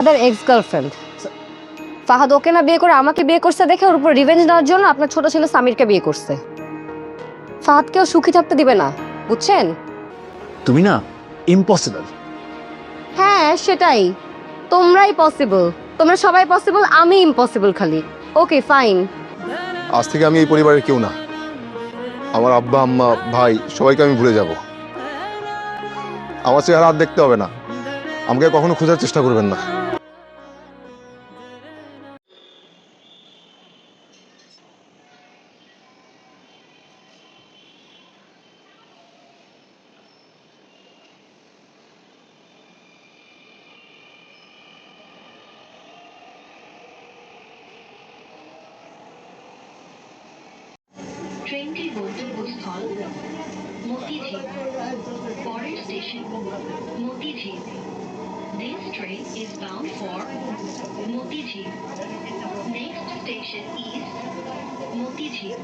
তাদের ex girlfriend Fahad ওকে না বিয়ে করে আমাকে বিয়ে করছে দেখে ওর উপর রিভেঞ্জ নেওয়ার জন্য আপনার ছোট ছেলে সামিরকে বিয়ে করছে। ফাহাদকেও সুখী থাকতে দিবে না, বুঝছেন? তুমি না ইম্পসিবল। হ্যাঁ সেটাই, তোমরাই পসিবল, তোমরা সবাই পসিবল, আমি ইম্পসিবল খালি। Okay fine. আজ থেকে আমি এই পরিবারের কেউ না। আমার আব্বা আম্মা ভাই সবাইকে আমি ভুলে যাব। আমার চেহারা আর দেখতে হবে না, আমাকে কখনো খোঁজার চেষ্টা করবেন না। ট্রেনটির গন্তব্যস্থল মতিঝিল। পরের station Motijheel. This train is bound for Motijheel. Next station is Motijheel.